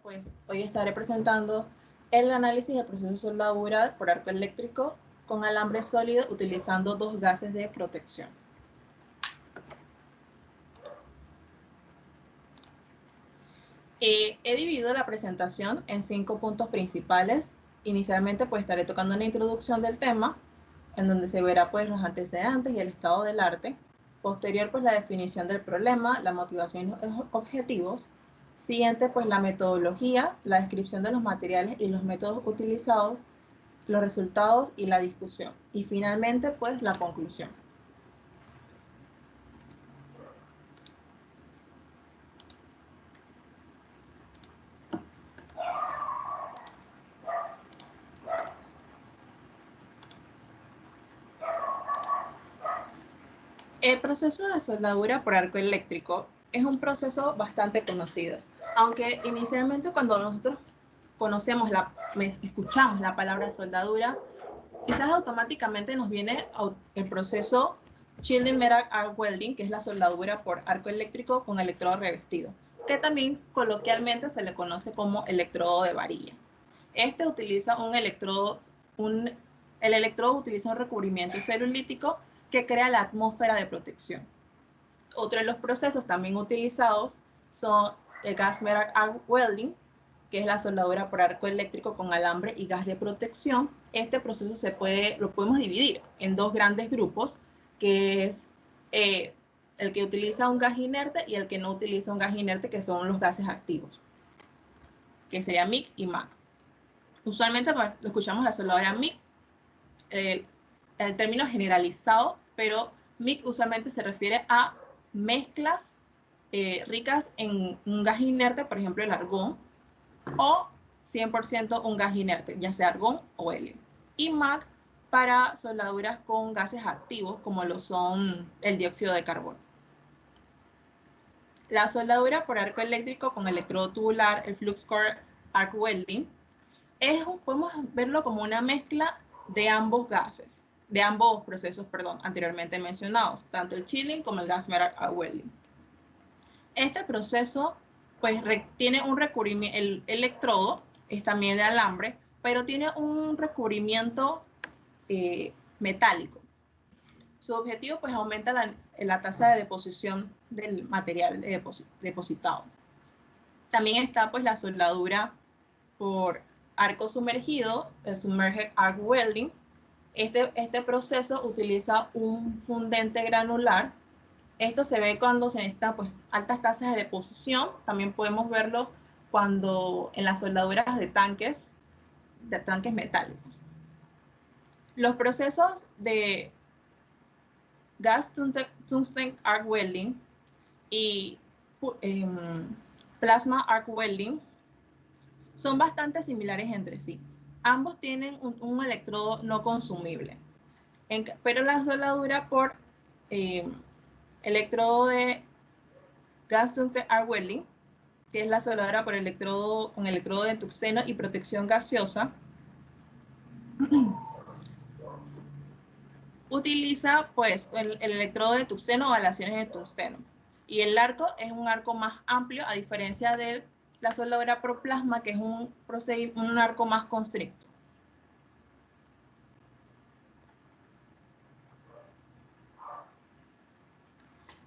Pues hoy estaré presentando el análisis del proceso de soldadura por arco eléctrico con alambre sólido utilizando dos gases de protección. He dividido la presentación en 5 puntos principales. Inicialmente pues estaré tocando una introducción del tema, en donde se verá pues los antecedentes y el estado del arte. Posterior pues la definición del problema, la motivación y los objetivos. Siguiente pues la metodología, la descripción de los materiales y los métodos utilizados, los resultados y la discusión. Y finalmente pues la conclusión. El proceso de soldadura por arco eléctrico es un proceso bastante conocido, aunque inicialmente cuando nosotros escuchamos la palabra soldadura, quizás automáticamente nos viene el proceso Shielding Metal Arc Welding, que es la soldadura por arco eléctrico con electrodo revestido, que también coloquialmente se le conoce como electrodo de varilla. Este utiliza el electrodo utiliza un recubrimiento celulítico que crea la atmósfera de protección. Otro de los procesos también utilizados son el gas metal arc welding, que es la soldadura por arco eléctrico con alambre y gas de protección. Este proceso lo podemos dividir en dos grandes grupos, que es el que utiliza un gas inerte y el que no utiliza un gas inerte, que son los gases activos, que sería MIG y MAC. Usualmente lo escuchamos la soldadura MIG, el término generalizado, pero MIG usualmente se refiere a mezclas ricas en un gas inerte, por ejemplo el argón, o 100% un gas inerte, ya sea argón o helio. Y MAC para soldaduras con gases activos, como lo son el dióxido de carbono. La soldadura por arco eléctrico con electrodo tubular, el flux core arc welding, podemos verlo como una mezcla de ambos gases, de ambos procesos, anteriormente mencionados, tanto el chilling como el gas metal arc welding. Este proceso pues tiene un recubrimiento, el electrodo es también de alambre, pero tiene un recubrimiento metálico. Su objetivo pues aumenta la tasa de deposición del material depositado. También está pues la soldadura por arco sumergido, el submerged arc welding. Este proceso utiliza un fundente granular. Esto se ve cuando se necesitan pues, altas tasas de deposición. También podemos verlo cuando en las soldaduras de tanques metálicos. Los procesos de gas tungsten arc welding y plasma arc welding son bastante similares entre sí. Ambos tienen un electrodo no consumible, pero la soldadura por electrodo de gas tungsten arc welding, que es la soldadura por con electrodo de tungsteno y protección gaseosa, utiliza pues el electrodo de tungsteno o aleaciones de tungsteno. Y el arco es un arco más amplio, a diferencia de la soldadura por plasma, que es un arco más constricto.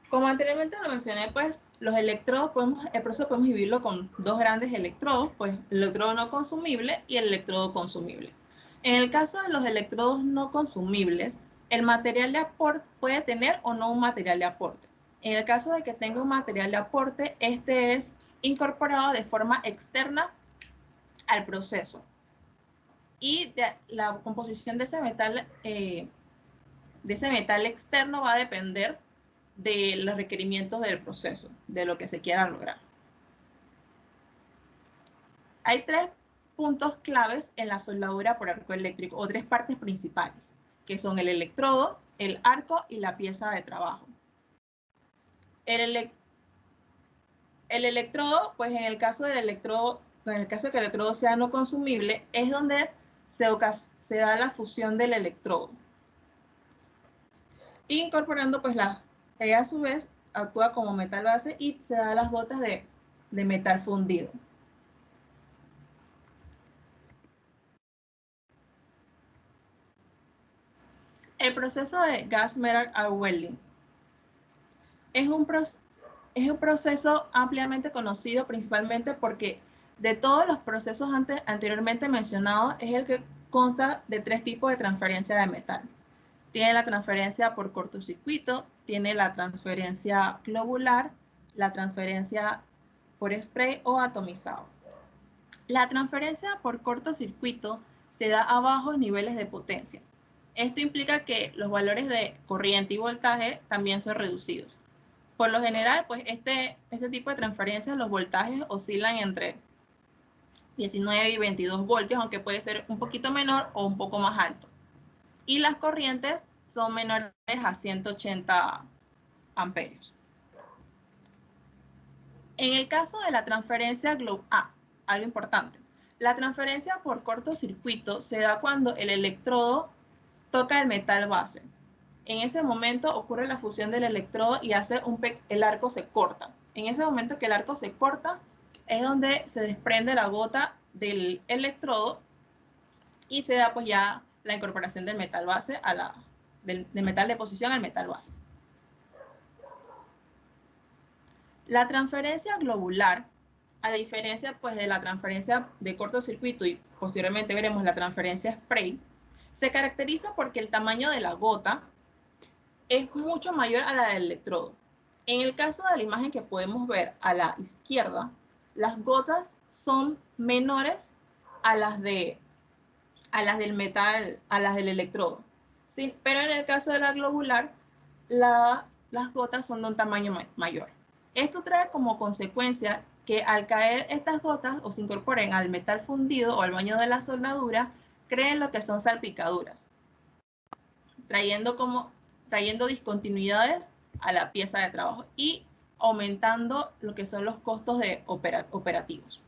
Como anteriormente lo mencioné, pues los electrodos, el proceso podemos dividirlo con dos grandes electrodos, pues el electrodo no consumible y el electrodo consumible. En el caso de los electrodos no consumibles, el material de aporte puede tener o no un material de aporte. En el caso de que tenga un material de aporte, este es incorporado de forma externa al proceso. Y la composición de ese metal externo va a depender de los requerimientos del proceso, de lo que se quiera lograr. Hay tres puntos claves en la soldadura por arco eléctrico, o tres partes principales, que son el electrodo, el arco y la pieza de trabajo. El electrodo, pues en el caso de que el electrodo sea no consumible, es donde se da la fusión del electrodo. Incorporando, pues, ella a su vez actúa como metal base y se da las gotas de metal fundido. El proceso de gas metal arc welding es un proceso ampliamente conocido principalmente porque de todos los procesos anteriormente mencionados es el que consta de 3 tipos de transferencia de metal. Tiene la transferencia por cortocircuito, tiene la transferencia globular, la transferencia por spray o atomizado. La transferencia por cortocircuito se da a bajos niveles de potencia. Esto implica que los valores de corriente y voltaje también son reducidos. Por lo general, pues este tipo de transferencias, los voltajes oscilan entre 19 y 22 voltios, aunque puede ser un poquito menor o un poco más alto. Y las corrientes son menores a 180 amperios. En el caso de la transferencia global, algo importante, la transferencia por cortocircuito se da cuando el electrodo toca el metal base. En ese momento ocurre la fusión del electrodo y el arco se corta. En ese momento que el arco se corta es donde se desprende la gota del electrodo y se da pues ya la incorporación del metal base del metal de posición al metal base. La transferencia globular, a diferencia pues de la transferencia de cortocircuito y posteriormente veremos la transferencia spray, se caracteriza porque el tamaño de la gota es mucho mayor a la del electrodo. En el caso de la imagen que podemos ver a la izquierda, las gotas son menores a las del metal, a las del electrodo. Sí, pero en el caso de la globular, las gotas son de un tamaño mayor. Esto trae como consecuencia que al caer estas gotas o se incorporen al metal fundido o al baño de la soldadura, creen lo que son salpicaduras, trayendo discontinuidades a la pieza de trabajo y aumentando lo que son los costos operativos.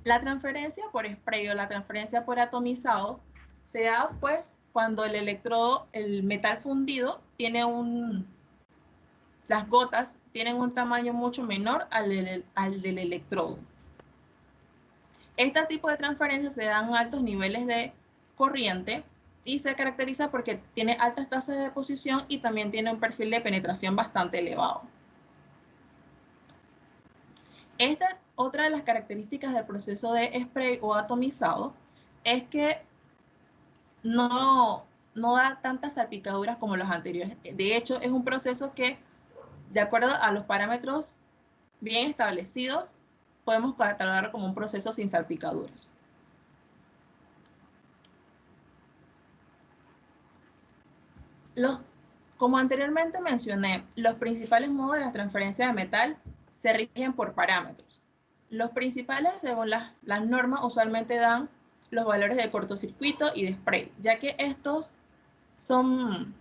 La transferencia por spray o la transferencia por atomizado se da pues cuando el electrodo, el metal fundido, las gotas tienen un tamaño mucho menor al del electrodo. Este tipo de transferencias se dan a altos niveles de corriente y se caracteriza porque tiene altas tasas de deposición y también tiene un perfil de penetración bastante elevado. Esta otra de las características del proceso de spray o atomizado es que no da tantas salpicaduras como los anteriores. De hecho, es un proceso que, de acuerdo a los parámetros bien establecidos, podemos catalogarlo como un proceso sin salpicaduras. Como anteriormente mencioné, los principales modos de la transferencia de metal se rigen por parámetros. Los principales, según las normas, usualmente dan los valores de cortocircuito y de spray, ya que estos son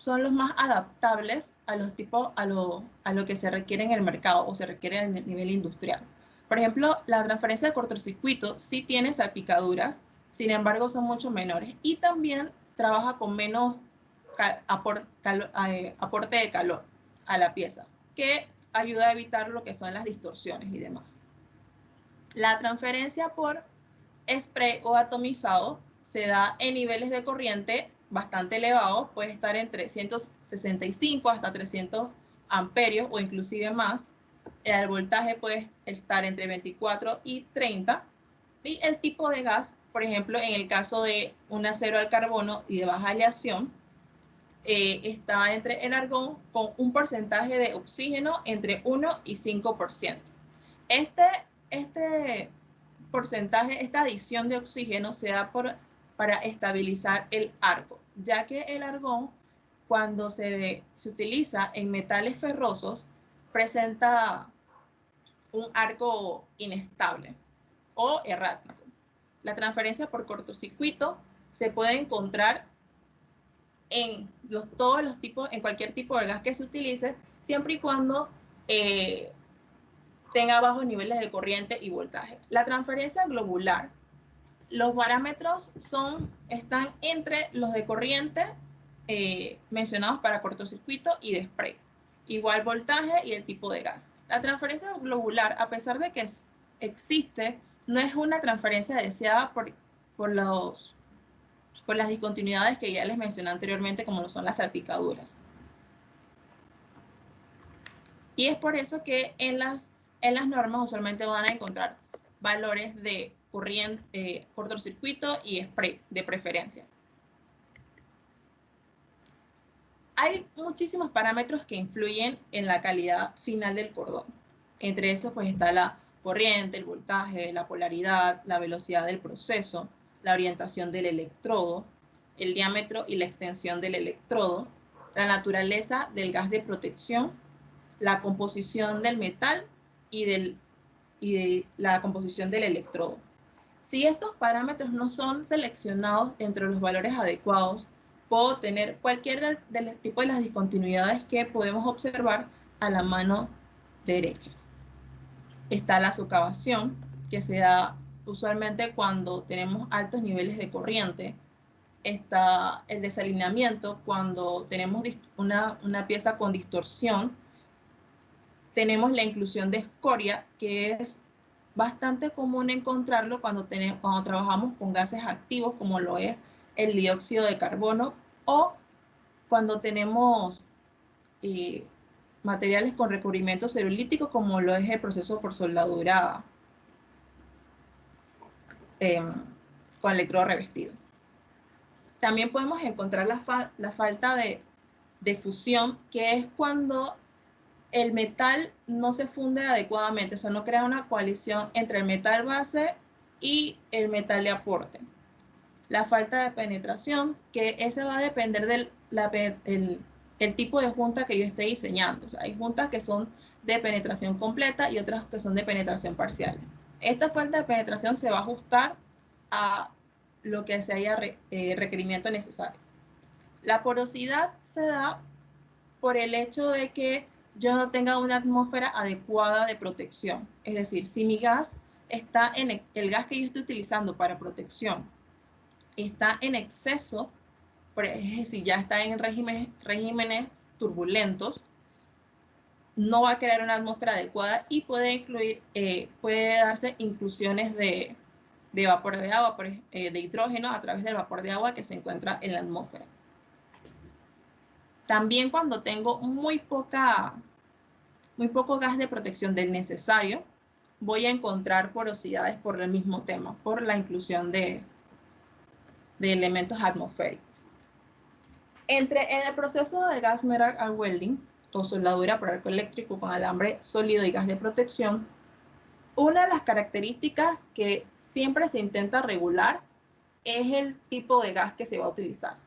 los más adaptables a lo que se requiere en el mercado o se requiere a nivel industrial. Por ejemplo, la transferencia de cortocircuito sí tiene salpicaduras, sin embargo son mucho menores y también trabaja con menos aporte de calor a la pieza, que ayuda a evitar lo que son las distorsiones y demás. La transferencia por spray o atomizado se da en niveles de corriente bastante elevados, puede estar entre 165 hasta 300 amperios o inclusive más. El voltaje puede estar entre 24 y 30. Y el tipo de gas, por ejemplo, en el caso de un acero al carbono y de baja aleación, está entre el argón con un porcentaje de oxígeno entre 1 y 5%. Este porcentaje, esta adición de oxígeno se da para estabilizar el arco, ya que el argón, cuando se utiliza en metales ferrosos, presenta un arco inestable o errático. La transferencia por cortocircuito se puede encontrar en todos los tipos, en cualquier tipo de gas que se utilice, siempre y cuando tenga bajos niveles de corriente y voltaje. La transferencia globular, los parámetros están entre los de corriente mencionados para cortocircuito y de spray. Igual voltaje y el tipo de gas. La transferencia globular, a pesar de que existe, no es una transferencia deseada por las discontinuidades que ya les mencioné anteriormente, como lo son las salpicaduras. Y es por eso que en las normas usualmente van a encontrar valores de corriente, cortocircuito y spray de preferencia. Hay muchísimos parámetros que influyen en la calidad final del cordón. Entre esos pues está la corriente, el voltaje, la polaridad, la velocidad del proceso, la orientación del electrodo, el diámetro y la extensión del electrodo, la naturaleza del gas de protección, la composición del metal y de la composición del electrodo. Si estos parámetros no son seleccionados entre los valores adecuados, puedo tener cualquier del tipo de las discontinuidades que podemos observar a la mano derecha. Está la socavación, que se da usualmente cuando tenemos altos niveles de corriente. Está el desalineamiento, cuando tenemos una pieza con distorsión. Tenemos la inclusión de escoria, que es bastante común encontrarlo cuando trabajamos con gases activos, como lo es el dióxido de carbono, o cuando tenemos materiales con recubrimiento celulítico, como lo es el proceso por soldadura con electrodo revestido. También podemos encontrar la falta de fusión, que es cuando el metal no se funde adecuadamente, o sea, no crea una coalición entre el metal base y el metal de aporte. La falta de penetración, que ese va a depender del el tipo de junta que yo esté diseñando. O sea, hay juntas que son de penetración completa y otras que son de penetración parcial. Esta falta de penetración se va a ajustar a lo que se haya requerimiento necesario. La porosidad se da por el hecho de que yo no tenga una atmósfera adecuada de protección. Es decir, si mi gas está en el gas que yo estoy utilizando para protección está en exceso, es decir, ya está en regímenes turbulentos, no va a crear una atmósfera adecuada y puede darse inclusiones de vapor de agua, de hidrógeno a través del vapor de agua que se encuentra en la atmósfera. También cuando tengo muy poco gas de protección del necesario, voy a encontrar porosidades por el mismo tema, por la inclusión de elementos atmosféricos. En el proceso de gas metal arc welding, o soldadura por arco eléctrico con alambre sólido y gas de protección, una de las características que siempre se intenta regular es el tipo de gas que se va a utilizar.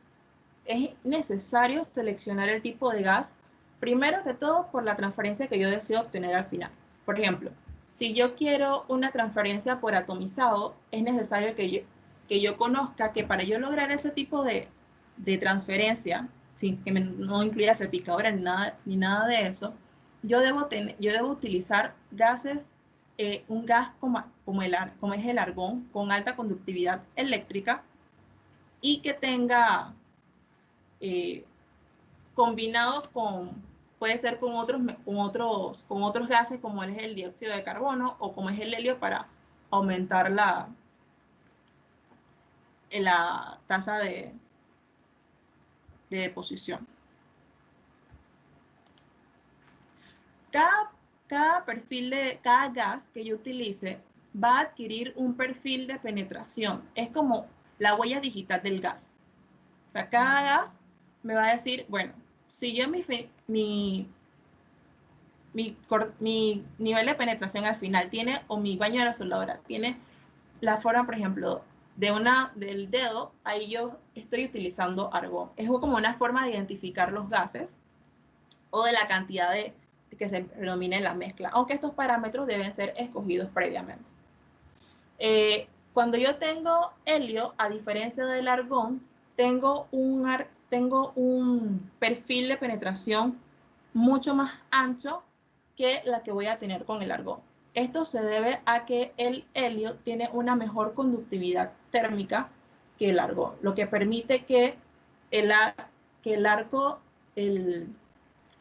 Es necesario seleccionar el tipo de gas, primero que todo por la transferencia que yo deseo obtener al final. Por ejemplo, si yo quiero una transferencia por atomizado, es necesario que yo conozca que para yo lograr ese tipo de transferencia, sin que no incluya salpicadura ni nada de eso, yo debo utilizar gases, un gas como es el argón, con alta conductividad eléctrica y que tenga combinados puede ser con otros gases como es el dióxido de carbono o como es el helio para aumentar la tasa de deposición. Cada gas que yo utilice va a adquirir un perfil de penetración. Es como la huella digital del gas. O sea, cada gas me va a decir, bueno, si yo mi nivel de penetración al final tiene, o mi baño de la soldadura tiene la forma, por ejemplo, del dedo, ahí yo estoy utilizando argón. Es como una forma de identificar los gases o de la cantidad que se predomina en la mezcla, aunque estos parámetros deben ser escogidos previamente. Cuando yo tengo helio, a diferencia del argón, tengo un perfil de penetración mucho más ancho que la que voy a tener con el argón. Esto se debe a que el helio tiene una mejor conductividad térmica que el argón, lo que permite que el arco, el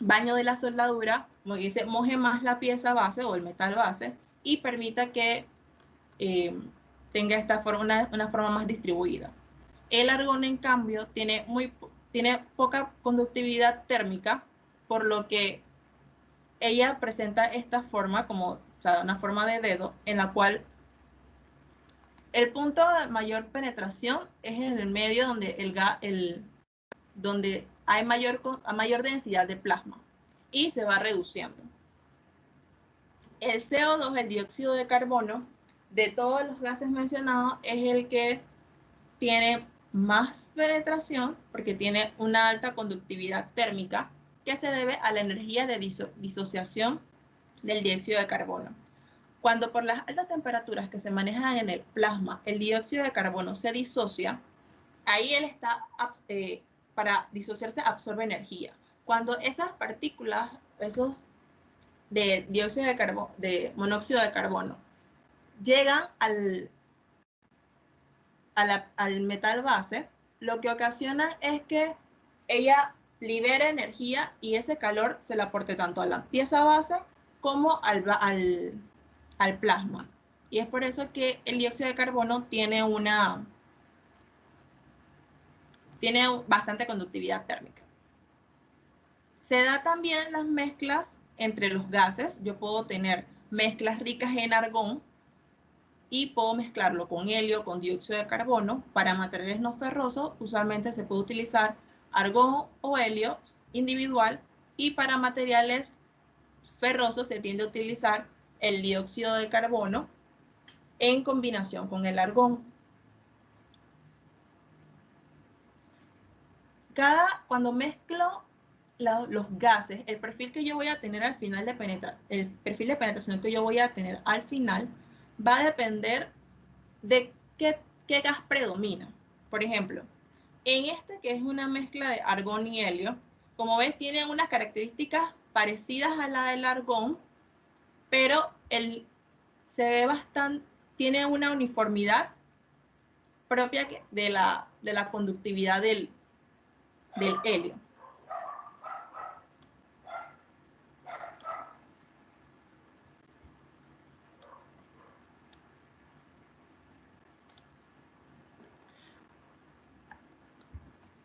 baño de la soldadura, como dice, moje más la pieza base o el metal base y permita que tenga esta forma, una forma más distribuida. El argón, en cambio, tiene poca conductividad térmica, por lo que ella presenta esta forma como, o sea, una forma de dedo, en la cual el punto de mayor penetración es en el medio donde hay mayor densidad de plasma y se va reduciendo. El CO2, el dióxido de carbono, de todos los gases mencionados, es el que tiene más penetración porque tiene una alta conductividad térmica que se debe a la energía de disociación del dióxido de carbono. Cuando por las altas temperaturas que se manejan en el plasma, el dióxido de carbono se disocia, ahí él está, para disociarse, absorbe energía. Cuando esas partículas, esos de dióxido de carbono, de monóxido de carbono, llegan al metal base, lo que ocasiona es que ella libera energía y ese calor se la aporte tanto a la pieza base como al plasma. Y es por eso que el dióxido de carbono tiene bastante conductividad térmica. Se da también las mezclas entre los gases. Yo puedo tener mezclas ricas en argón y puedo mezclarlo con helio, con dióxido de carbono. Para materiales no ferrosos, usualmente se puede utilizar argón o helio individual, y para materiales ferrosos se tiende a utilizar el dióxido de carbono en combinación con el argón. Cuando mezclo los gases, el perfil que yo voy a tener al final el perfil de penetración que yo voy a tener al final va a depender de qué gas predomina. Por ejemplo, en este, que es una mezcla de argón y helio, como ves, tiene unas características parecidas a la del argón, pero se ve tiene una uniformidad propia de la conductividad del helio.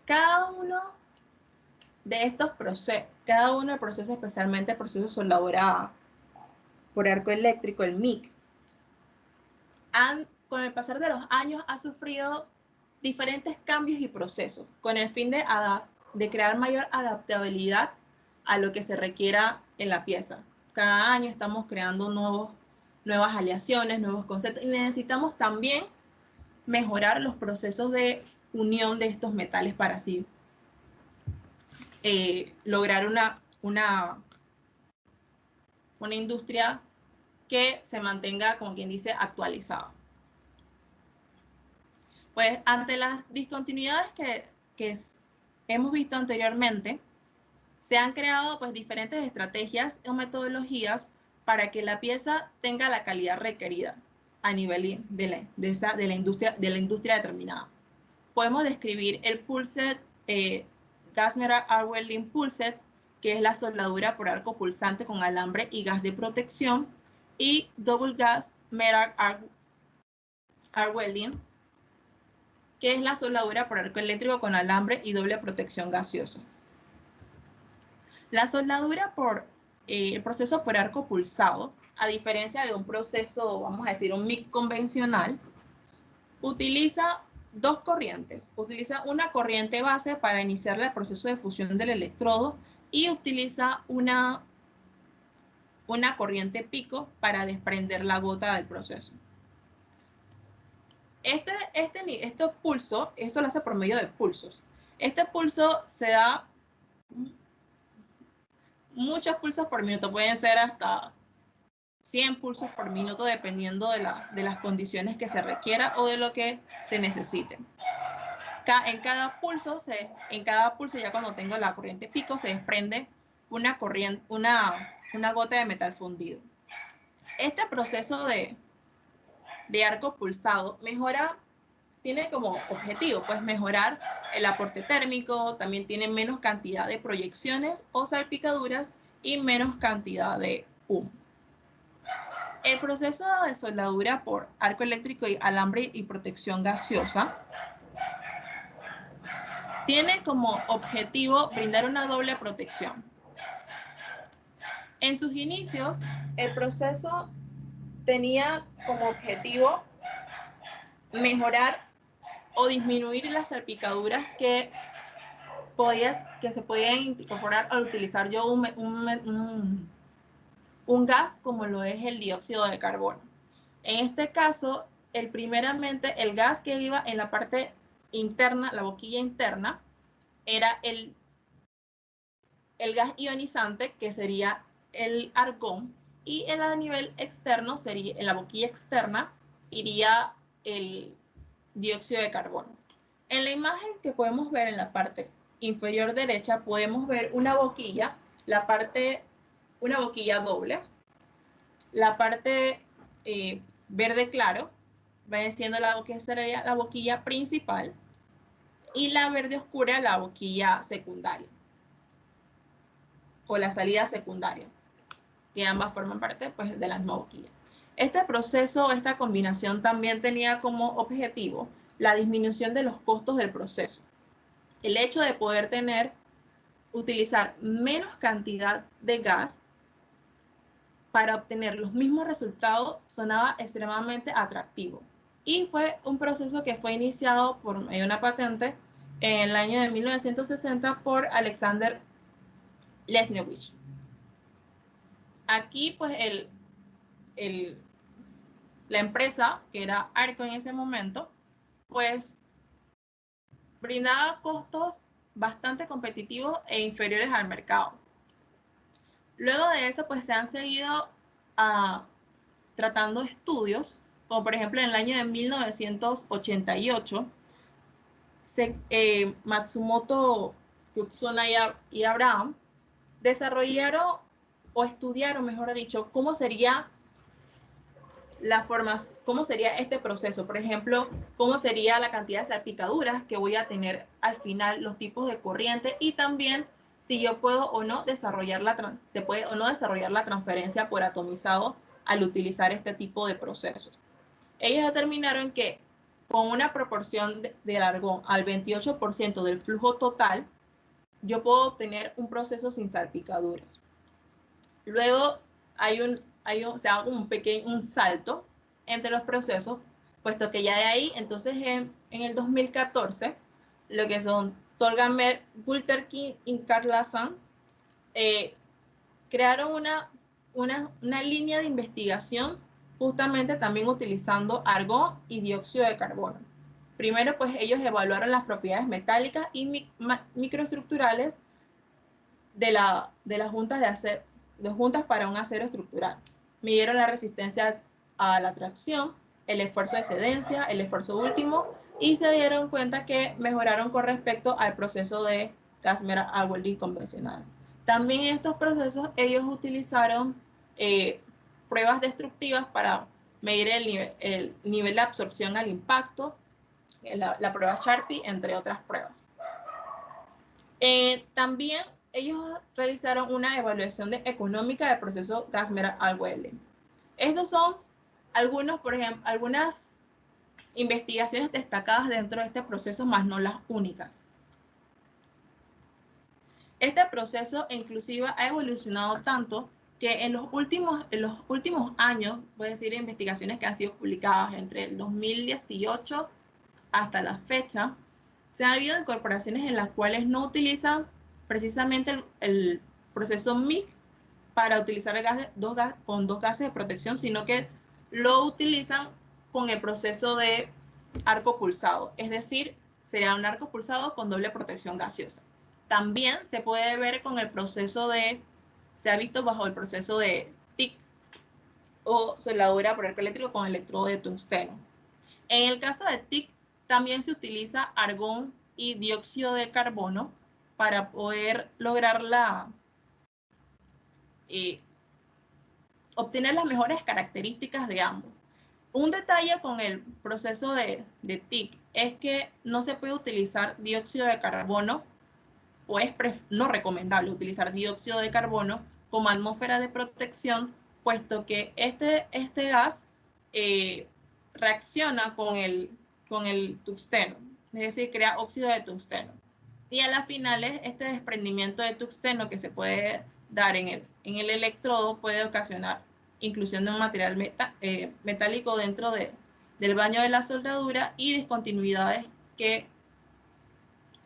Cada uno de estos procesos, especialmente el proceso de soldadura por arco eléctrico, el MIG, con el pasar de los años ha sufrido diferentes cambios y procesos con el fin de crear mayor adaptabilidad a lo que se requiera en la pieza. Cada año estamos creando nuevas aleaciones, nuevos conceptos, y necesitamos también mejorar los procesos de unión de estos metales para así lograr una industria que se mantenga, como quien dice, actualizada. Pues ante las discontinuidades que hemos visto anteriormente, se han creado pues diferentes estrategias o metodologías para que la pieza tenga la calidad requerida a nivel de la industria determinada. Podemos describir el pulset, gas metal arc welding pulset, que es la soldadura por arco pulsante con alambre y gas de protección, y double gas metal arc welding, que es la soldadura por arco eléctrico con alambre y doble protección gaseosa. La soldadura el proceso por arco pulsado, a diferencia de un proceso, vamos a decir, un MIG convencional, utiliza dos corrientes. Utiliza una corriente base para iniciar el proceso de fusión del electrodo y utiliza una corriente pico para desprender la gota del proceso. Estos pulsos, esto lo hace por medio de pulsos. Este pulso se da muchos pulsos por minuto, pueden ser hasta 100 pulsos por minuto, dependiendo de las condiciones que se requiera o de lo que se necesite. En cada pulso, ya cuando tengo la corriente pico, se desprende una gota de metal fundido. Este proceso de arco pulsado tiene como objetivo pues mejorar el aporte térmico, también tiene menos cantidad de proyecciones o salpicaduras y menos cantidad de humo. El proceso de soldadura por arco eléctrico y alambre y protección gaseosa tiene como objetivo brindar una doble protección. En sus inicios, el proceso tenía como objetivo mejorar o disminuir las salpicaduras que se podían incorporar al utilizar yo un gas como lo es el dióxido de carbono. En este caso, primeramente el gas que iba en la parte interna, la boquilla interna, era el gas ionizante, que sería el argón, y a nivel externo, en la boquilla externa, iría el dióxido de carbono. En la imagen que podemos ver en la parte inferior derecha, podemos ver una boquilla, una boquilla doble. La parte verde claro va siendo que sería la boquilla principal, y la verde oscura la boquilla secundaria o la salida secundaria, que ambas forman parte pues, de la misma boquilla. Este proceso, esta combinación también tenía como objetivo la disminución de los costos del proceso. El hecho de poder utilizar menos cantidad de gas para obtener los mismos resultados sonaba extremadamente atractivo. Y fue un proceso que fue iniciado por medio de una patente en el año de 1960 por Alexander Lesniewicz. Aquí, pues, la empresa, que era Arco en ese momento, pues, brindaba costos bastante competitivos e inferiores al mercado. Luego de eso, pues, se han seguido tratando estudios, como por ejemplo en el año de 1988, Matsumoto, Kutsuna y Abraham desarrollaron o estudiaron, mejor dicho, cómo sería este proceso. Por ejemplo, cómo sería la cantidad de salpicaduras que voy a tener al final, los tipos de corriente, y también si yo puedo o no desarrollar se puede o no desarrollar la transferencia por atomizado al utilizar este tipo de procesos. Ellos determinaron que con una proporción del argón al 28% del flujo total, yo puedo obtener un proceso sin salpicaduras. Luego se da un salto entre los procesos, puesto que ya de ahí, entonces en el 2014, lo que son Tolgamer, Gulterkin y Carlasan crearon una línea de investigación justamente también utilizando argón y dióxido de carbono. Primero, pues ellos evaluaron las propiedades metálicas y microestructurales de las juntas para un acero estructural. Midieron la resistencia a la tracción, el esfuerzo de excedencia, el esfuerzo último, y se dieron cuenta que mejoraron con respecto al proceso de gas welding convencional. También en estos procesos ellos utilizaron pruebas destructivas para medir el nivel de absorción al impacto, la prueba Sharpie, entre otras pruebas. También ellos realizaron una evaluación económica del proceso Gas-Metal-Welding. Estos son algunas investigaciones destacadas dentro de este proceso, más no las únicas. Este proceso inclusive ha evolucionado tanto que en los últimos años, voy a decir, investigaciones que han sido publicadas entre el 2018 hasta la fecha, se han habido incorporaciones en las cuales no utilizan precisamente el proceso MIG para utilizar con dos gases de protección, sino que lo utilizan con el proceso de arco pulsado, es decir, sería un arco pulsado con doble protección gaseosa. También se puede ver con el proceso se ha visto bajo el proceso de TIC o soldadura por arco eléctrico con electrodo de tungsteno. En el caso de TIC, también se utiliza argón y dióxido de carbono para poder lograr obtener las mejores características de ambos. Un detalle con el proceso de TIC es que no se puede utilizar dióxido de carbono, o es no recomendable utilizar dióxido de carbono como atmósfera de protección, puesto que este gas reacciona con el tungsteno, es decir, crea óxido de tungsteno. Y a las finales, este desprendimiento de tungsteno que se puede dar en el electrodo puede ocasionar inclusión de un material metálico dentro del baño de la soldadura y discontinuidades que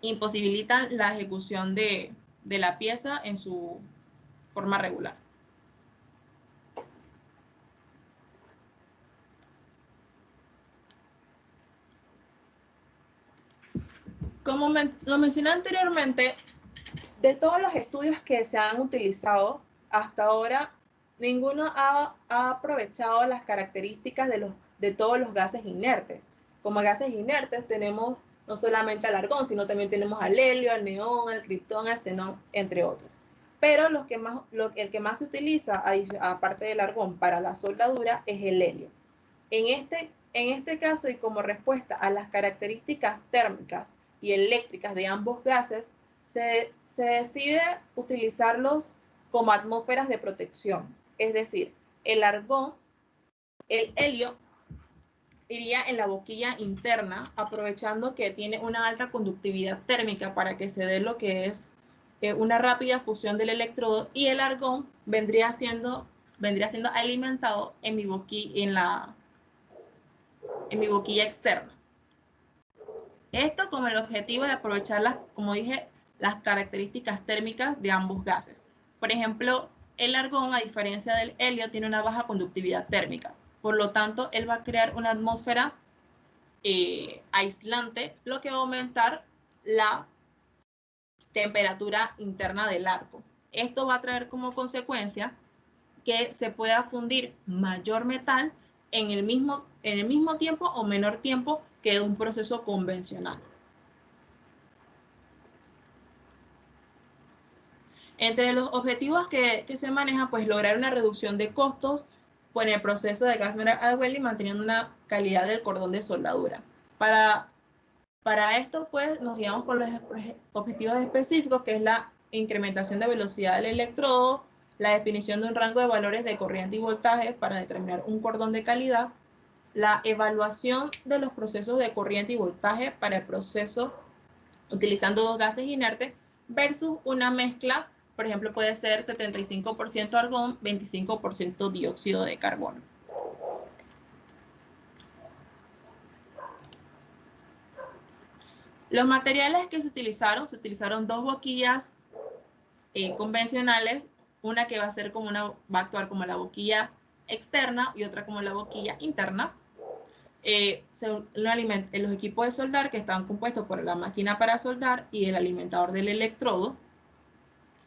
imposibilitan la ejecución de la pieza en su forma regular. Como lo mencioné anteriormente, de todos los estudios que se han utilizado hasta ahora, ninguno ha aprovechado las características de todos los gases inertes. Como gases inertes tenemos no solamente al argón, sino también tenemos al helio, al neón, al criptón, al xenón, entre otros. Pero el que más se utiliza, aparte del argón, para la soldadura es el helio. En este caso, y como respuesta a las características térmicas y eléctricas de ambos gases, se decide utilizarlos como atmósferas de protección. Es decir, el argón, el helio, iría en la boquilla interna, aprovechando que tiene una alta conductividad térmica para que se dé lo que es una rápida fusión del electrodo, y el argón vendría siendo alimentado en mi boquilla externa. Esto con el objetivo de aprovechar como dije, las características térmicas de ambos gases. Por ejemplo, el argón, a diferencia del helio, tiene una baja conductividad térmica. Por lo tanto, él va a crear una atmósfera aislante, lo que va a aumentar la temperatura interna del arco. Esto va a traer como consecuencia que se pueda fundir mayor metal en el mismo tiempo o menor tiempo que un proceso convencional. Entre los objetivos que se manejan, pues lograr una reducción de costos por el proceso de gas mineral welding, manteniendo una calidad del cordón de soldadura. Para esto, pues, nos guiamos por los objetivos específicos, que es la incrementación de velocidad del electrodo, la definición de un rango de valores de corriente y voltaje para determinar un cordón de calidad, la evaluación de los procesos de corriente y voltaje para el proceso utilizando dos gases inertes versus una mezcla, por ejemplo, puede ser 75% argón, 25% dióxido de carbono. Los materiales que se utilizaron dos boquillas convencionales, una que va a actuar como la boquilla externa y otra como la boquilla interna. Los equipos de soldar que están compuestos por la máquina para soldar y el alimentador del electrodo.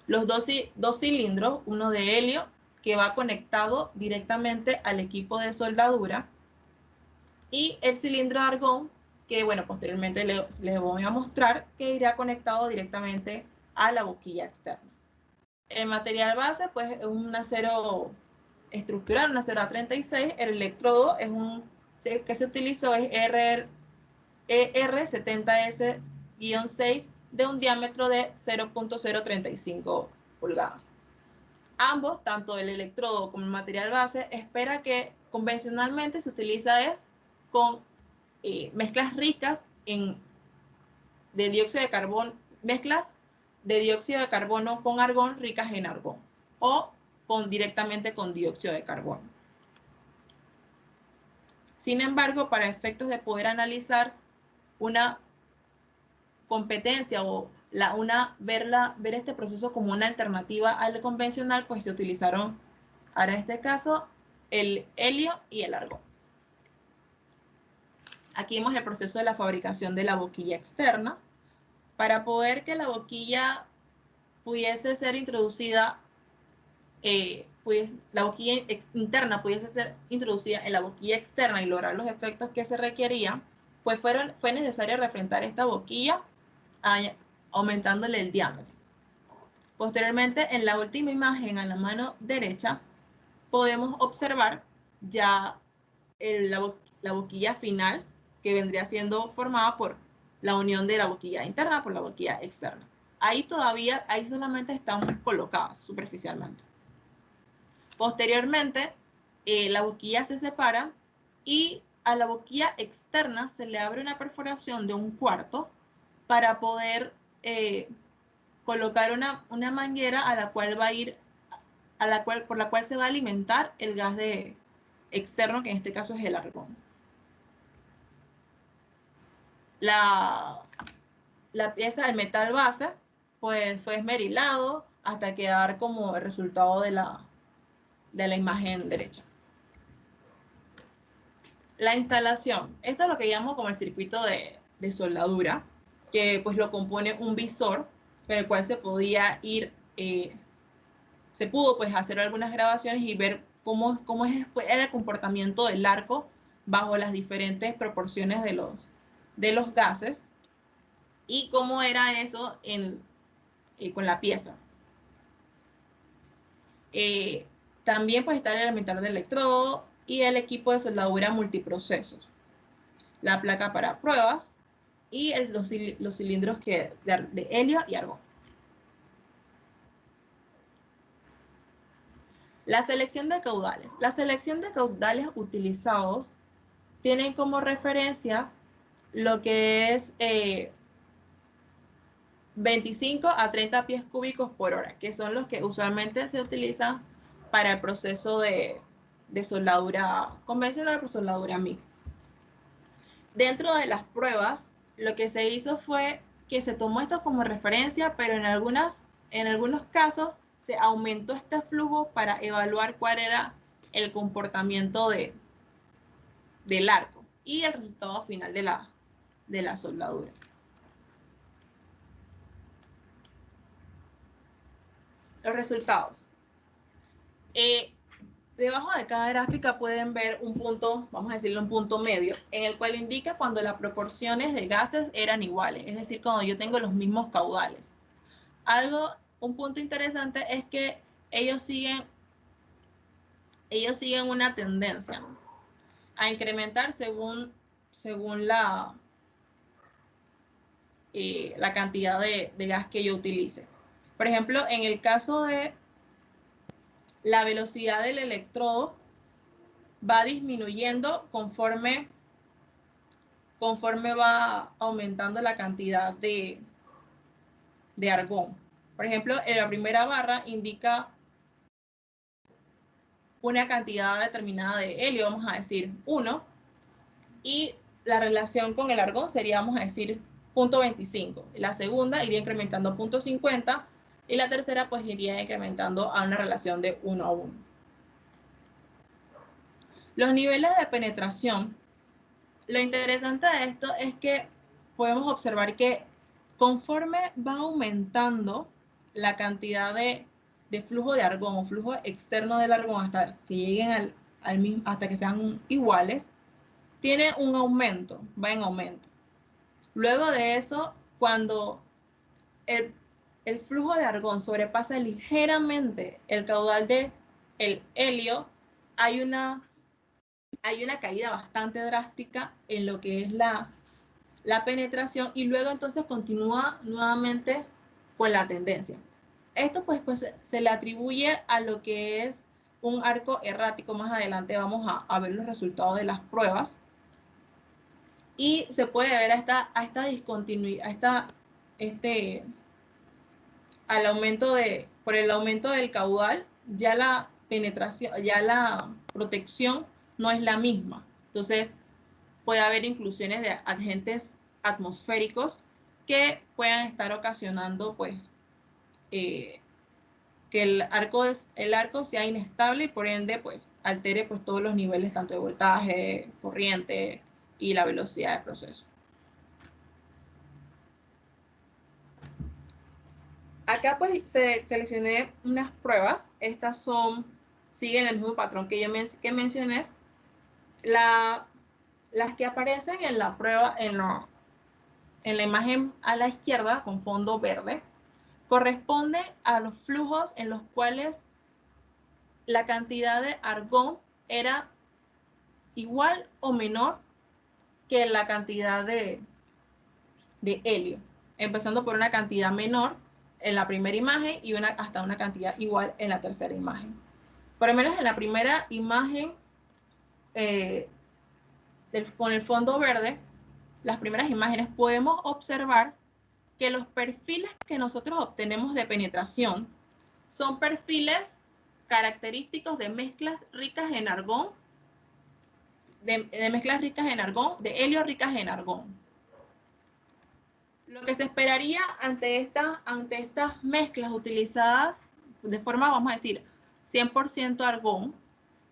Los dos cilindros, uno de helio que va conectado directamente al equipo de soldadura, y el cilindro de argón que, bueno, posteriormente les voy a mostrar, que irá conectado directamente a la boquilla externa. El material base, pues, es un acero estructural, un acero A36. El electrodo que se utilizó es ER70S-6 de un diámetro de 0.035 pulgadas. Ambos, tanto el electrodo como el material base, espera que convencionalmente se utiliza con mezclas ricas de dióxido de carbono, mezclas de dióxido de carbono con argón ricas en argón, o directamente con dióxido de carbono. Sin embargo, para efectos de poder analizar una competencia o ver este proceso como una alternativa al convencional, pues se utilizaron, ahora en este caso, el helio y el argón. Aquí vemos el proceso de la fabricación de la boquilla externa. Para poder que la boquilla pudiese ser introducida, pues la boquilla interna pudiese ser introducida en la boquilla externa y lograr los efectos que se requerían, pues fue necesario refrentar esta boquilla aumentándole el diámetro. Posteriormente, en la última imagen a la mano derecha, podemos observar ya la boquilla final, que vendría siendo formada por la unión de la boquilla interna por la boquilla externa. Ahí solamente estamos colocadas superficialmente. Posteriormente, la boquilla se separa y a la boquilla externa se le abre una perforación de 1/4 para poder colocar una manguera a la cual va a ir, por la cual se va a alimentar el gas externo, que en este caso es el argón. La pieza del metal base pues fue esmerilado hasta quedar como el resultado de la imagen derecha. La instalación. Esto es lo que llamo como el circuito de soldadura, que pues lo compone un visor, con el cual se podía ir, se pudo pues hacer algunas grabaciones y ver cómo era el comportamiento del arco bajo las diferentes proporciones de los gases y cómo era eso con la pieza. También pues está el alimentador de electrodo y el equipo de soldadura multiprocesos, la placa para pruebas y los cilindros de helio y argón. La selección de caudales. La selección de caudales utilizados tienen como referencia lo que es 25 a 30 pies cúbicos por hora, que son los que usualmente se utilizan para el proceso de soldadura convencional por soldadura MIG. Dentro de las pruebas, lo que se hizo fue que se tomó esto como referencia, pero en algunos casos se aumentó este flujo para evaluar cuál era el comportamiento del arco y el resultado final de la soldadura. Los resultados. Debajo de cada gráfica pueden ver un punto, vamos a decirle un punto medio, en el cual indica cuando las proporciones de gases eran iguales, es decir, cuando yo tengo los mismos caudales. Un punto interesante es que ellos siguen una tendencia a incrementar según la cantidad de gas que yo utilice. Por ejemplo, en el caso de la velocidad del electrodo va disminuyendo conforme va aumentando la cantidad de argón. Por ejemplo, en la primera barra indica una cantidad determinada de helio, vamos a decir 1, y la relación con el argón sería, vamos a decir, 0.25. La segunda iría incrementando 0.50 y la tercera pues iría incrementando a una relación de 1 a 1. Los niveles de penetración. Lo interesante de esto es que podemos observar que conforme va aumentando la cantidad de flujo de argón o flujo externo del argón hasta que lleguen hasta que sean iguales, tiene un aumento, va en aumento. Luego de eso, cuando el flujo de argón sobrepasa ligeramente el caudal del helio, hay una caída bastante drástica en lo que es la penetración y luego entonces continúa nuevamente con la tendencia. Esto pues se le atribuye a lo que es un arco errático. Más adelante vamos a ver los resultados de las pruebas y se puede ver a esta discontinuidad, por el aumento del caudal, ya la penetración, ya la protección no es la misma. Entonces, puede haber inclusiones de agentes atmosféricos que puedan estar ocasionando, pues, que el arco sea inestable y por ende, pues, altere pues, todos los niveles, tanto de voltaje, corriente y la velocidad de proceso. Acá pues seleccioné unas pruebas. Estas siguen el mismo patrón que que mencioné. Las que aparecen en la prueba, en la imagen a la izquierda con fondo verde, corresponden a los flujos en los cuales la cantidad de argón era igual o menor que la cantidad de helio, empezando por una cantidad menor en la primera imagen y hasta una cantidad igual en la tercera imagen. Por lo menos en la primera imagen, con el fondo verde, las primeras imágenes, podemos observar que los perfiles que nosotros obtenemos de penetración son perfiles característicos de mezclas ricas en argón, de mezclas ricas en argón, de helio ricas en argón. Lo que se esperaría ante estas mezclas utilizadas de forma, vamos a decir, 100% argón,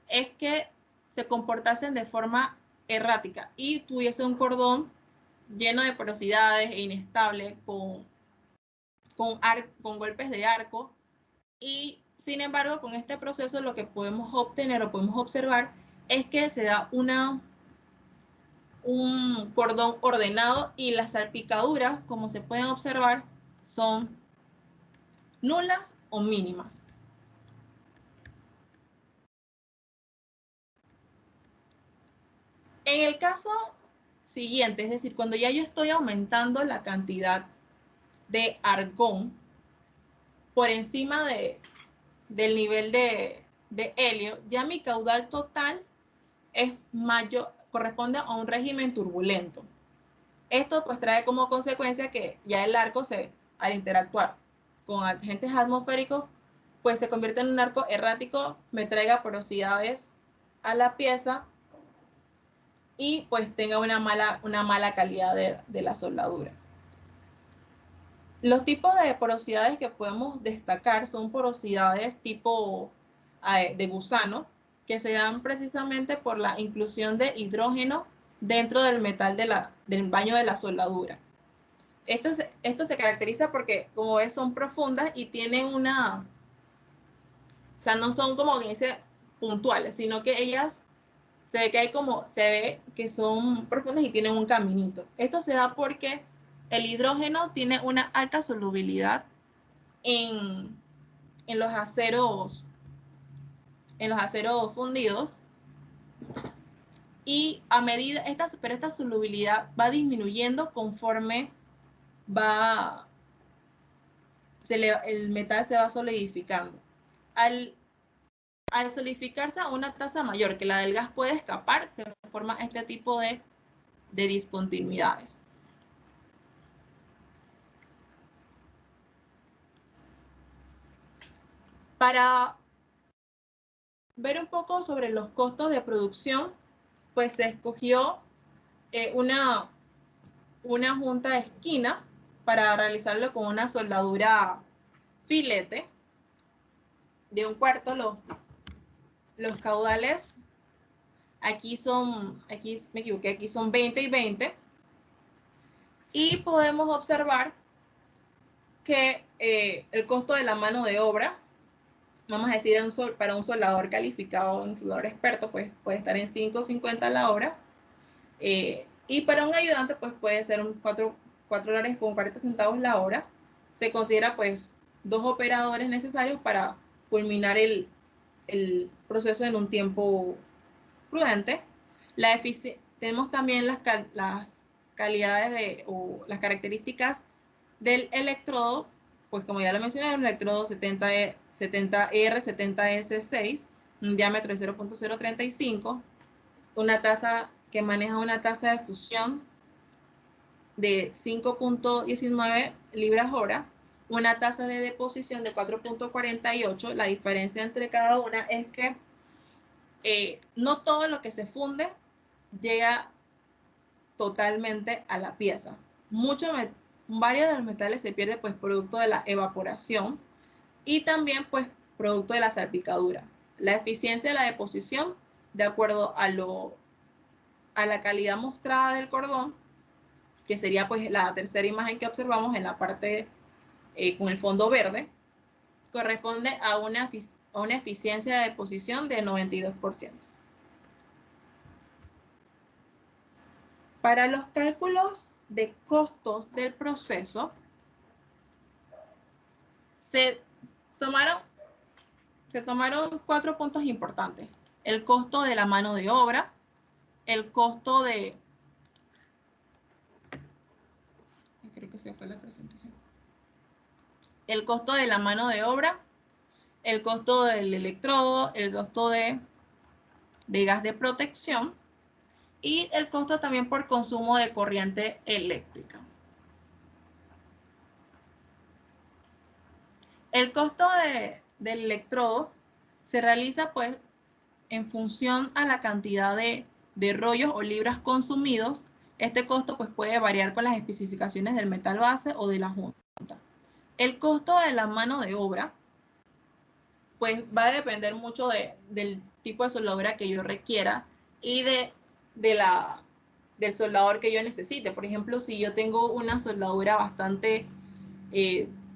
es que se comportasen de forma errática y tuviese un cordón lleno de porosidades e inestable con golpes de arco. Y sin embargo, con este proceso lo que podemos obtener o podemos observar es que se da un cordón ordenado y las salpicaduras, como se pueden observar, son nulas o mínimas. En el caso siguiente, es decir, cuando ya yo estoy aumentando la cantidad de argón por encima del nivel de helio, ya mi caudal total es mayor, corresponde a un régimen turbulento. Esto pues trae como consecuencia que ya el arco al interactuar con agentes atmosféricos, pues se convierte en un arco errático, me traiga porosidades a la pieza y pues tenga una mala calidad de la soldadura. Los tipos de porosidades que podemos destacar son porosidades tipo de gusano, que se dan precisamente por la inclusión de hidrógeno dentro del metal del baño de la soldadura. Esto se caracteriza porque, como ves, son profundas y tienen o sea, no son como que dice puntuales, sino que ellas se ve que son profundas y tienen un caminito. Esto se da porque el hidrógeno tiene una alta solubilidad en los aceros fundidos, y a medida pero esta solubilidad va disminuyendo conforme el metal se va solidificando. Al solidificarse a una tasa mayor que la del gas puede escapar, se forma este tipo de discontinuidades. Para ver un poco sobre los costos de producción, pues se escogió una junta de esquina para realizarlo con una soldadura filete de 1/4. Los caudales aquí me equivoqué, aquí son 20 y 20. Y podemos observar que el costo de la mano de obra, vamos a decir, para un soldador calificado, un soldador experto, pues puede estar en $5.50 la hora. Y para un ayudante, pues puede ser un $4.40 la hora. Se considera, pues, 2 operadores necesarios para culminar el proceso en un tiempo prudente. Tenemos también las calidades o las características del electrodo, pues como ya lo mencioné, un electrodo 70R70S6, un diámetro de 0.035, una tasa que maneja una tasa de fusión de 5.19 libras hora, una tasa de deposición de 4.48. La diferencia entre cada una es que no todo lo que se funde llega totalmente a la pieza. Varios de los metales se pierden pues producto de la evaporación y también pues producto de la salpicadura. La eficiencia de la deposición, de acuerdo a la calidad mostrada del cordón, que sería pues la tercera imagen que observamos en la parte con el fondo verde, corresponde a una eficiencia de deposición de 92%. Para los cálculos de costos del proceso, se se tomaron 4 puntos importantes. El costo de la mano de obra, el costo de... Creo que se fue la presentación. El costo de la mano de obra, el costo del electrodo, el costo de gas de protección y el costo también por consumo de corriente eléctrica. El costo del electrodo se realiza pues en función a la cantidad de rollos o libras consumidos. Este costo pues puede variar con las especificaciones del metal base o de la junta. El costo de la mano de obra pues va a depender mucho del tipo de soldadura que yo requiera y del soldador que yo necesite. Por ejemplo, si yo tengo una soldadura bastante,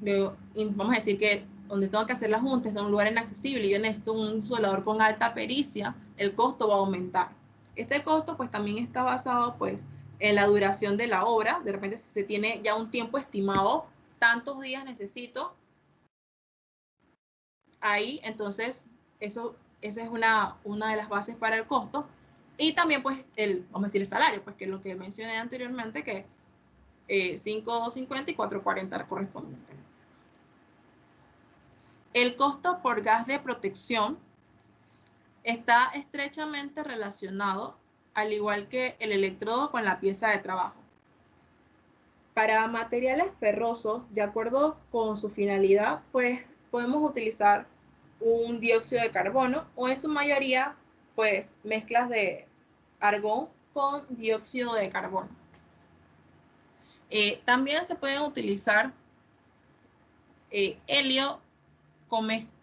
vamos a decir que donde tengo que hacer las juntas es un lugar inaccesible y yo necesito un soldador con alta pericia, el costo va a aumentar. Este costo pues también está basado pues en la duración de la obra. De repente si se tiene ya un tiempo estimado, tantos días necesito, ahí entonces esa es una de las bases para el costo. Y también pues vamos a decir el salario, pues que es lo que mencioné anteriormente, que 5.50 y 4.40 correspondientemente. El costo por gas de protección está estrechamente relacionado, al igual que el electrodo, con la pieza de trabajo. Para materiales ferrosos, de acuerdo con su finalidad, pues podemos utilizar un dióxido de carbono o en su mayoría, pues mezclas de argón con dióxido de carbono. También se pueden utilizar helio,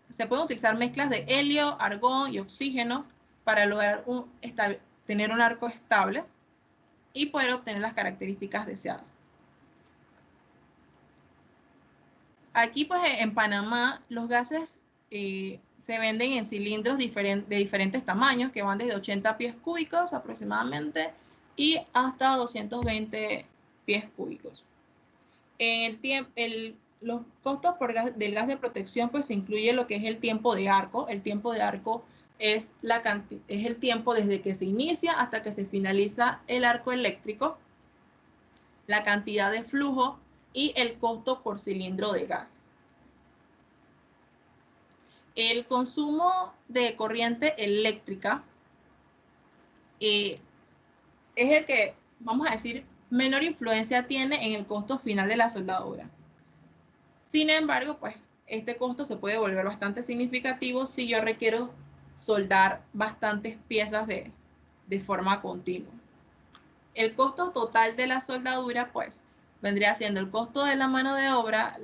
se pueden utilizar mezclas de helio, argón y oxígeno para lograr tener un arco estable y poder obtener las características deseadas. Aquí, pues, en Panamá, los gases se venden en cilindros de diferentes tamaños, que van desde 80 pies cúbicos aproximadamente y hasta 220 pies cúbicos. Los costos del gas de protección, pues, se incluye lo que es el tiempo de arco. El tiempo de arco es el tiempo desde que se inicia hasta que se finaliza el arco eléctrico, la cantidad de flujo y el costo por cilindro de gas. El consumo de corriente eléctrica es el que, vamos a decir, menor influencia tiene en el costo final de la soldadura. Sin embargo, pues este costo se puede volver bastante significativo si yo requiero soldar bastantes piezas de forma continua. El costo total de la soldadura, pues, vendría siendo el costo de la mano de obra,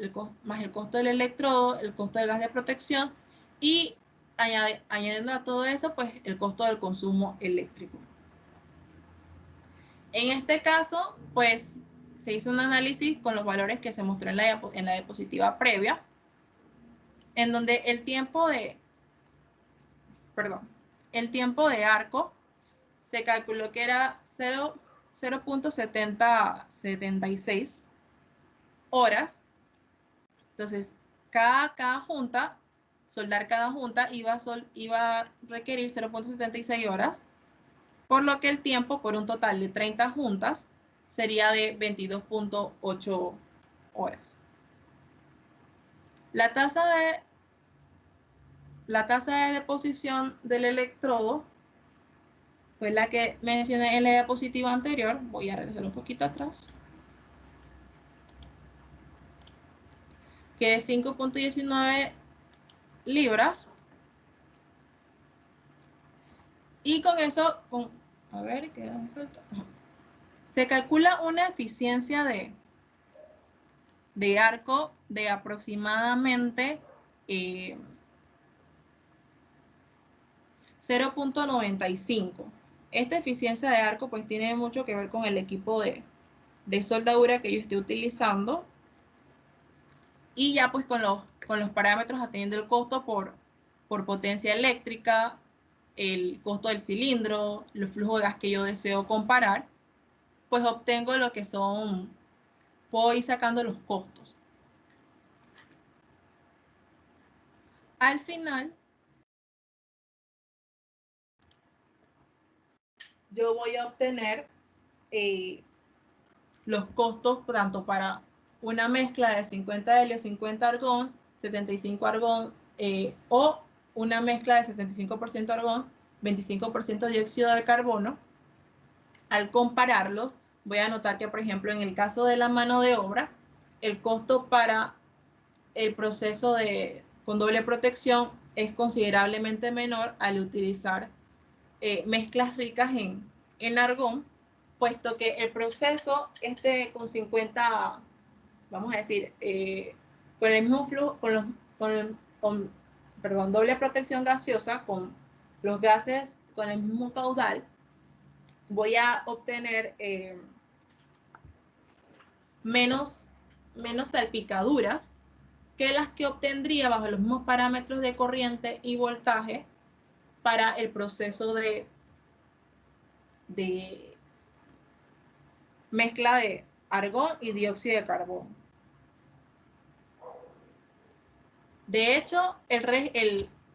más el costo del electrodo, el costo del gas de protección y añadiendo a todo eso, pues, el costo del consumo eléctrico. En este caso, pues, se hizo un análisis con los valores que se mostró en la diapositiva previa, en donde el tiempo de arco se calculó que era 0.7076 horas. Entonces, soldar cada junta iba a requerir 0.76 horas, por lo que el tiempo por un total de 30 juntas sería de 22.8 horas. La tasa de deposición del electrodo fue la que mencioné en la diapositiva anterior. Voy a regresar un poquito atrás. Que es 5.19 libras. Y con eso, a ver, ¿qué me falta? Se calcula una eficiencia de arco de aproximadamente 0.95. Esta eficiencia de arco pues tiene mucho que ver con el equipo de soldadura que yo esté utilizando y ya pues con los parámetros atendiendo el costo por potencia eléctrica, el costo del cilindro, el flujo de gas que yo deseo comparar, pues obtengo lo que puedo ir sacando los costos. Al final, yo voy a obtener los costos tanto para una mezcla de 50 helio, 50 argón, 75 argón, o una mezcla de 75% argón, 25% dióxido de carbono. Al compararlos, voy a notar que, por ejemplo, en el caso de la mano de obra, el costo para el proceso con doble protección es considerablemente menor al utilizar mezclas ricas en argón, puesto que el proceso con 50, vamos a decir, con el mismo flujo, perdón, doble protección gaseosa, con los gases con el mismo caudal, voy a obtener menos salpicaduras que las que obtendría bajo los mismos parámetros de corriente y voltaje para el proceso de mezcla de argón y dióxido de carbono. De hecho,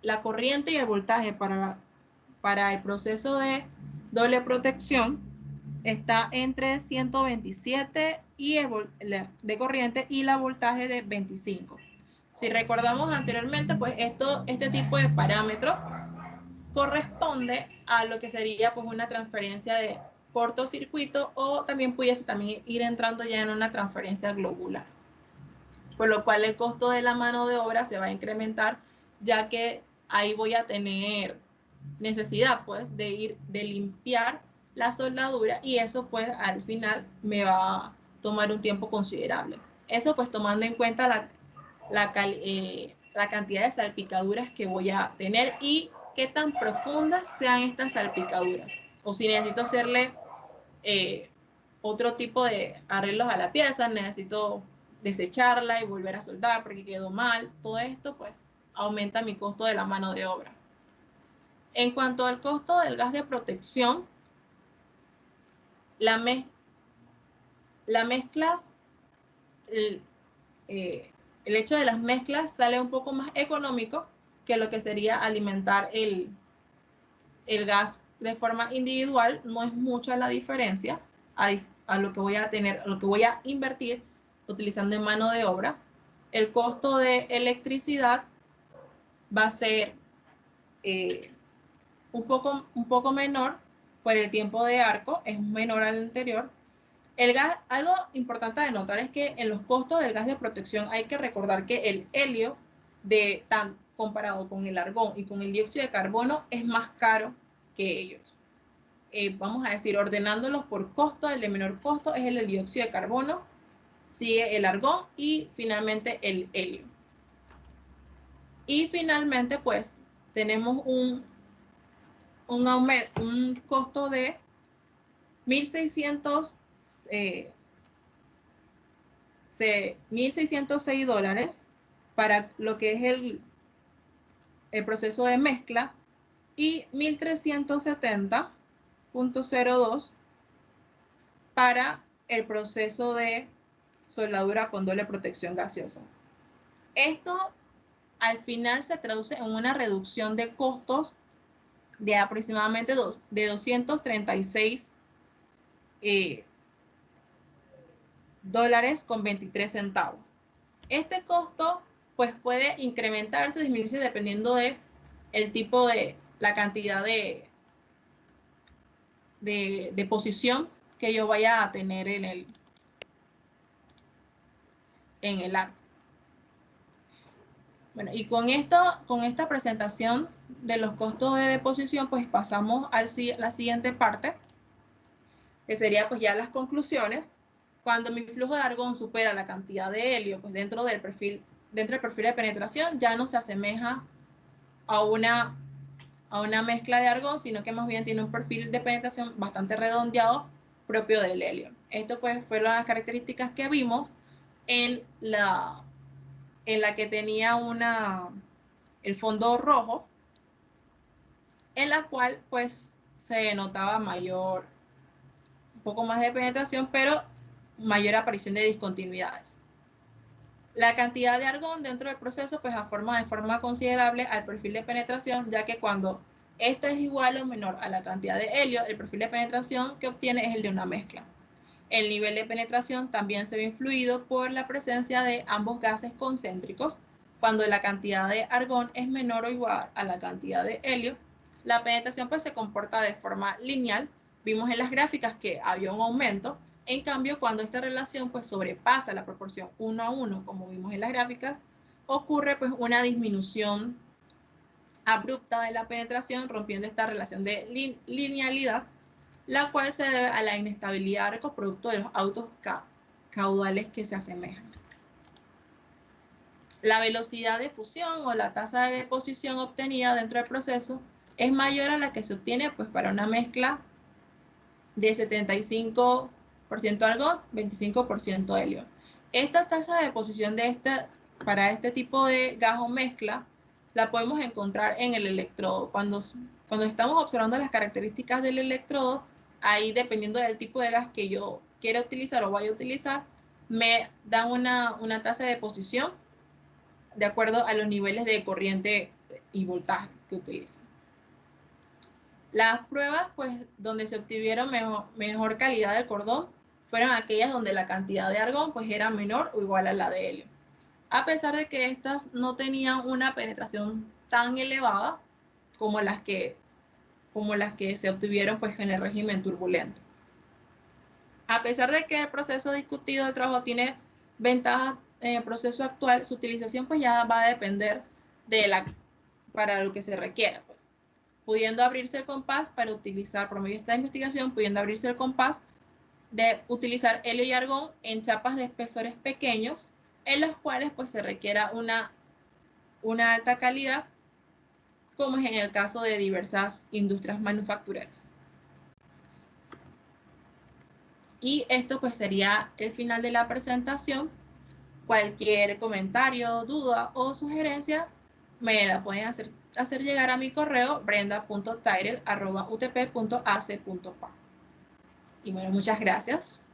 la corriente y el voltaje para el proceso de doble protección está entre 127 y de corriente y la voltaje de 25. Si recordamos anteriormente, pues este tipo de parámetros corresponde a lo que sería pues una transferencia de cortocircuito, o también pudiese ir entrando ya en una transferencia globular, por lo cual el costo de la mano de obra se va a incrementar, ya que ahí voy a tener necesidad pues de limpiar la soldadura, y eso pues al final me va a tomar un tiempo considerable. Eso pues tomando en cuenta la cantidad de salpicaduras que voy a tener y qué tan profundas sean estas salpicaduras, o si necesito hacerle otro tipo de arreglos a la pieza, necesito desecharla y volver a soldar porque quedó mal. Todo esto pues aumenta mi costo de la mano de obra. En cuanto al costo del gas de protección, las mezclas, el hecho de las mezclas sale un poco más económico que lo que sería alimentar el gas de forma individual. No es mucha la diferencia a lo que voy a tener, a lo que voy a invertir utilizando en mano de obra. El costo de electricidad va a ser un poco menor por el tiempo de arco, es menor al anterior. El gas, algo importante de notar es que en los costos del gas de protección hay que recordar que el helio, comparado con el argón y con el dióxido de carbono, es más caro que ellos. Vamos a decir, ordenándolos por costo, el de menor costo es el dióxido de carbono, sigue el argón y finalmente el helio. Y finalmente, pues, tenemos un costo de 1.606 dólares para lo que es el proceso de mezcla, y 1.370.02 para el proceso de soldadura con doble protección gaseosa. Esto al final se traduce en una reducción de costos de aproximadamente de 236 dólares con 23 centavos. Este costo pues puede incrementarse, disminuirse dependiendo de el tipo de la cantidad de posición que yo vaya a tener en el arco. Bueno, y con esta presentación de los costos de deposición, pues pasamos a la siguiente parte, que sería pues ya las conclusiones. Cuando mi flujo de argón supera la cantidad de helio, pues dentro del perfil de penetración, ya no se asemeja a una mezcla de argón, sino que más bien tiene un perfil de penetración bastante redondeado, propio del helio. Esto pues fueron las características que vimos en la que tenía el fondo rojo, en la cual pues se notaba un poco más de penetración, pero mayor aparición de discontinuidades. La cantidad de argón dentro del proceso pues forma de forma considerable al perfil de penetración, ya que cuando Esta es igual o menor a la cantidad de helio, el perfil de penetración que obtiene es el de una mezcla. El nivel de penetración también se ve influido por la presencia de ambos gases concéntricos. Cuando la cantidad de argón es menor o igual a la cantidad de helio, la penetración pues se comporta de forma lineal. Vimos en las gráficas que había un aumento. En cambio, cuando esta relación pues sobrepasa la proporción 1 a 1, como vimos en las gráficas, ocurre pues una disminución abrupta de la penetración, rompiendo esta relación de linealidad, la cual se debe a la inestabilidad de producto de los autos caudales que se asemejan. La velocidad de fusión o la tasa de deposición obtenida dentro del proceso es mayor a la que se obtiene pues, para una mezcla de 75% argón, 25% helio. Esta tasa de deposición para este tipo de gas o mezcla la podemos encontrar en el electrodo. Cuando estamos observando las características del electrodo, ahí dependiendo del tipo de gas que yo quiera utilizar o vaya a utilizar, me dan una tasa de deposición de acuerdo a los niveles de corriente y voltaje que utilicen. Las pruebas, pues, donde se obtuvieron mejor calidad del cordón fueron aquellas donde la cantidad de argón, pues, era menor o igual a la de helio. A pesar de que estas no tenían una penetración tan elevada como las que se obtuvieron, pues, en el régimen turbulento. A pesar de que el proceso discutido del trabajo tiene ventajas en el proceso actual, su utilización, pues, ya va a depender para lo que se requiera, pues. Pudiendo abrirse el compás para utilizar, por medio de esta investigación, pudiendo abrirse el compás de utilizar helio y argón en chapas de espesores pequeños, en los cuales pues se requiera una alta calidad, como es en el caso de diversas industrias manufactureras. Y esto pues sería el final de la presentación. Cualquier comentario, duda o sugerencia me la pueden hacer llegar a mi correo brenda.tyrell@utp.ac.pa. Y bueno, muchas gracias.